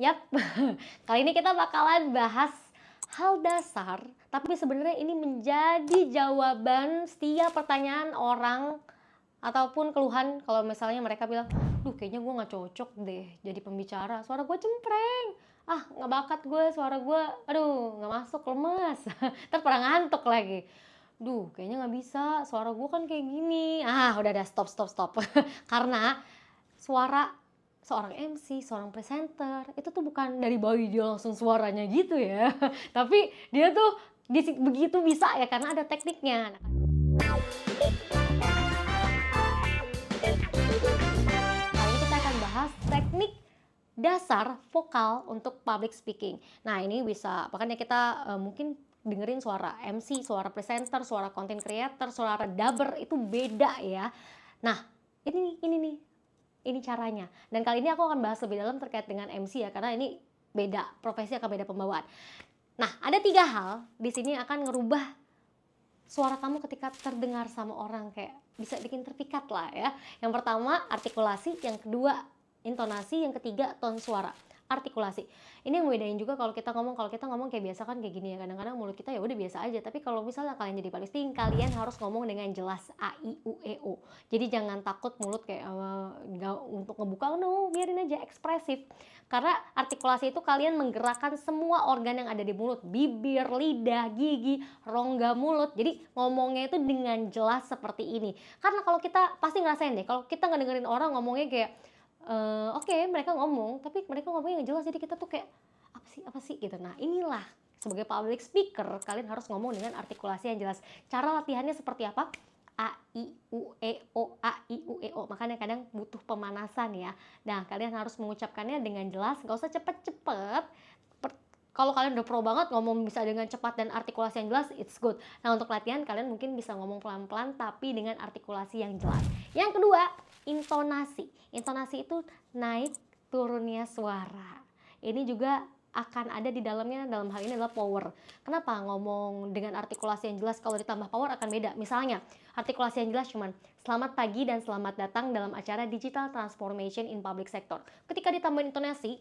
Yap, kali ini kita bakalan bahas hal dasar, tapi sebenarnya ini menjadi jawaban setiap pertanyaan orang ataupun keluhan kalau misalnya mereka bilang, duh kayaknya gue gak cocok deh jadi pembicara, suara gue cempreng, gak bakat gue, suara gue, aduh gak masuk, lemes, ntar pada ngantuk lagi. Duh kayaknya gak bisa, suara gue kan kayak gini. Udah stop. Karena suara seorang MC, seorang presenter itu tuh bukan dari bayi dia langsung suaranya gitu ya. Tapi dia tuh begitu bisa ya karena ada tekniknya. Kali ini kita akan bahas teknik dasar vokal untuk public speaking. Nah ini bisa, makanya kita mungkin dengerin suara MC, suara presenter, suara content creator, suara dubber itu beda ya. Nah ini nih, ini caranya. Dan kali ini aku akan bahas lebih dalam terkait dengan MC ya, karena ini beda, profesi akan beda pembawaan. Nah, ada 3 hal di sini akan ngerubah suara kamu ketika terdengar sama orang, kayak bisa bikin terpikat lah ya. Yang pertama artikulasi, yang kedua intonasi, yang ketiga tone suara. Artikulasi. Ini yang bedain juga kalau kita ngomong kayak biasa kan kayak gini ya. Kadang-kadang mulut kita ya udah biasa aja, tapi kalau misalnya kalian jadi public speaking, kalian harus ngomong dengan jelas a i u e o. Jadi jangan takut mulut kayak untuk ngebuka, no, biarin aja ekspresif. Karena artikulasi itu kalian menggerakkan semua organ yang ada di mulut, bibir, lidah, gigi, rongga mulut. Jadi ngomongnya itu dengan jelas seperti ini. Karena kalau kita pasti ngerasain deh, kalau kita ngedengerin orang ngomongnya kayak oke, mereka ngomong, tapi mereka ngomongnya nggak jelas, jadi kita tuh kayak apa sih gitu. Nah inilah sebagai public speaker kalian harus ngomong dengan artikulasi yang jelas. Cara latihannya seperti apa? A I U E O, A I U E O. Makanya kadang butuh pemanasan ya. Nah kalian harus mengucapkannya dengan jelas, nggak usah cepet-cepet. Kalau kalian udah pro banget ngomong bisa dengan cepat dan artikulasi yang jelas, it's good. Nah untuk latihan kalian mungkin bisa ngomong pelan-pelan tapi dengan artikulasi yang jelas. Yang kedua, intonasi. Intonasi itu naik turunnya suara. Ini juga akan ada di dalamnya, dalam hal ini adalah power. Kenapa ngomong dengan artikulasi yang jelas kalau ditambah power akan beda? Misalnya, artikulasi yang jelas cuman selamat pagi dan selamat datang dalam acara Digital Transformation in Public Sector. Ketika ditambah intonasi,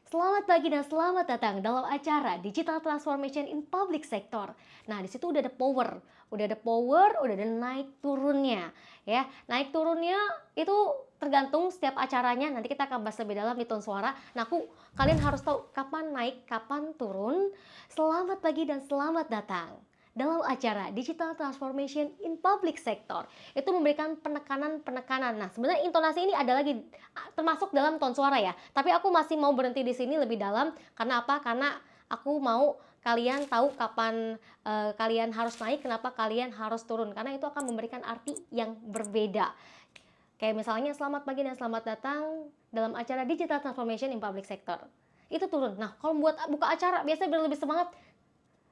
selamat pagi dan selamat datang dalam acara Digital Transformation in Public Sector. Nah, di situ udah ada power, udah ada naik turunnya, ya. Naik turunnya itu tergantung setiap acaranya. Nanti kita akan bahas lebih dalam di tone suara. Nah, kalian harus tahu kapan naik, kapan turun. Selamat pagi dan selamat datang dalam acara Digital Transformation in Public Sector. Itu memberikan penekanan. Nah, sebenarnya intonasi ini ada lagi termasuk dalam tone suara ya. Tapi aku masih mau berhenti di sini lebih dalam. Karena apa? Karena aku mau kalian tahu kapan kalian harus naik, kenapa kalian harus turun. Karena itu akan memberikan arti yang berbeda. Kayak misalnya selamat pagi dan selamat datang dalam acara Digital Transformation in Public Sector. Itu turun. Nah, kalau buat buka acara biasanya biar lebih semangat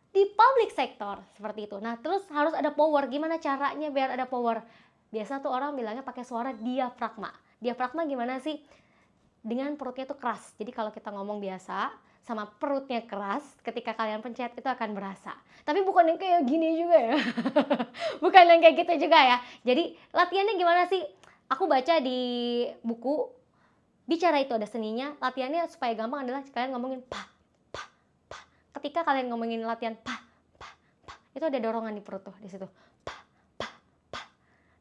di public sector seperti itu. Nah, terus harus ada power. Gimana caranya biar ada power? Biasa tuh orang bilangnya pakai suara diafragma. Diafragma gimana sih? Dengan perutnya tuh keras. Jadi kalau kita ngomong biasa sama perutnya keras, ketika kalian pencet itu akan berasa. Tapi bukan yang kayak gini juga ya. Bukan yang kayak gitu juga ya. Jadi latihannya gimana sih? Aku baca di buku Bicara Itu Ada Seninya. Latihannya supaya gampang adalah kalian ngomongin pa. Ketika kalian ngomongin latihan pa, itu ada dorongan di perut tuh di situ. Pa.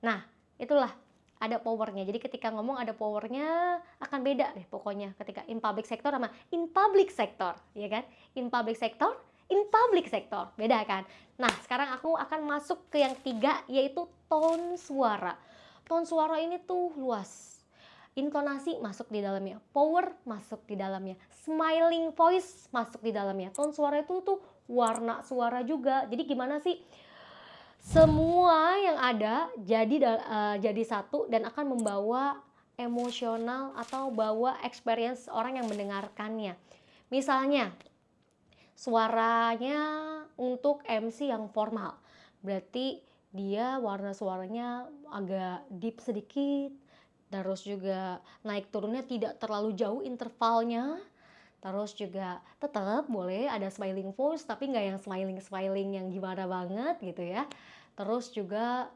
Nah, itulah ada powernya. Jadi ketika ngomong ada powernya, akan beda deh pokoknya ketika in public sector sama in public sector, ya kan? In public sector, in public sector, beda kan? Nah, sekarang aku akan masuk ke yang ketiga, yaitu tone suara. Tone suara ini tuh luas. Intonasi masuk di dalamnya, power masuk di dalamnya, smiling voice masuk di dalamnya. Tone suara itu tuh warna suara juga. Jadi gimana sih? Semua yang ada jadi satu dan akan membawa emosional atau bawa experience orang yang mendengarkannya. Misalnya, suaranya untuk MC yang formal. Berarti dia warna suaranya agak deep sedikit. Terus juga naik turunnya tidak terlalu jauh intervalnya. Terus juga tetap boleh ada smiling voice, tapi nggak yang smiling yang gimana banget gitu ya. Terus juga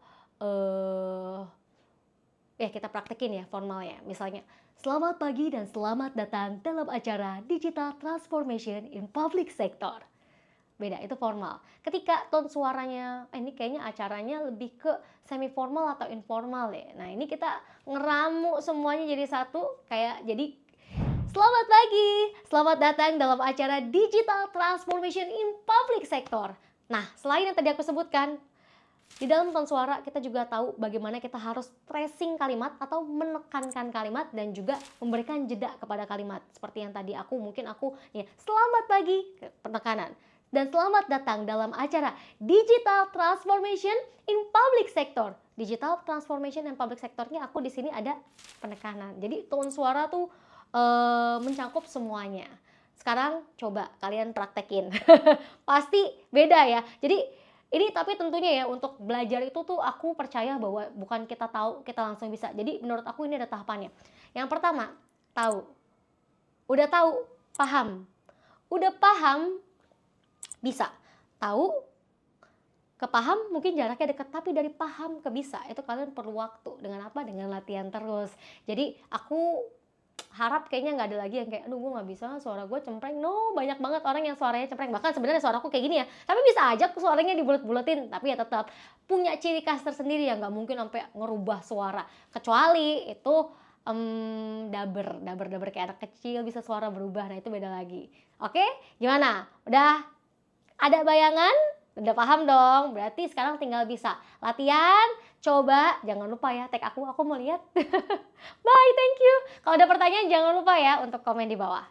ya kita praktekin ya formalnya. Misalnya Selamat pagi dan selamat datang dalam acara Digital Transformation in Public Sector. Beda, itu formal. Ketika tone suaranya, ini kayaknya acaranya lebih ke semi formal atau informal ya. Nah, ini kita ngeramu semuanya jadi satu, kayak jadi selamat pagi, selamat datang dalam acara Digital Transformation in Public Sector. Nah, selain yang tadi aku sebutkan, di dalam tone suara kita juga tahu bagaimana kita harus stressing kalimat atau menekankan kalimat dan juga memberikan jeda kepada kalimat. Seperti yang tadi mungkin aku ya, selamat pagi, penekanan. Dan selamat datang dalam acara Digital Transformation in Public Sector. Digital Transformation in Public Sector-nya aku di sini ada penekanan. Jadi tone suara tuh mencakup semuanya. Sekarang coba kalian praktekin. Pasti beda ya. Jadi ini tapi tentunya ya untuk belajar itu tuh aku percaya bahwa bukan kita tahu kita langsung bisa. Jadi menurut aku ini ada tahapannya. Yang pertama, tahu. Udah tahu, paham. Udah paham, bisa. Tahu, ke paham mungkin jaraknya dekat, tapi dari paham ke bisa itu kalian perlu waktu. Dengan apa? Dengan latihan terus. Jadi aku harap kayaknya nggak ada lagi yang kayak aduh gue nggak bisa, suara gue cempreng. No, banyak banget orang yang suaranya cempreng, bahkan sebenarnya suaraku kayak gini ya, tapi bisa aja suaranya dibulet-buletin, tapi ya tetap punya ciri khas tersendiri yang nggak mungkin sampai ngerubah suara, kecuali itu daber kayak anak kecil bisa suara berubah. Nah itu beda lagi. Oke, gimana, udah ada bayangan? Udah paham dong? Berarti sekarang tinggal bisa latihan. Coba, jangan lupa ya tag aku mau lihat. Bye, thank you. Kalau ada pertanyaan jangan lupa ya untuk komen di bawah.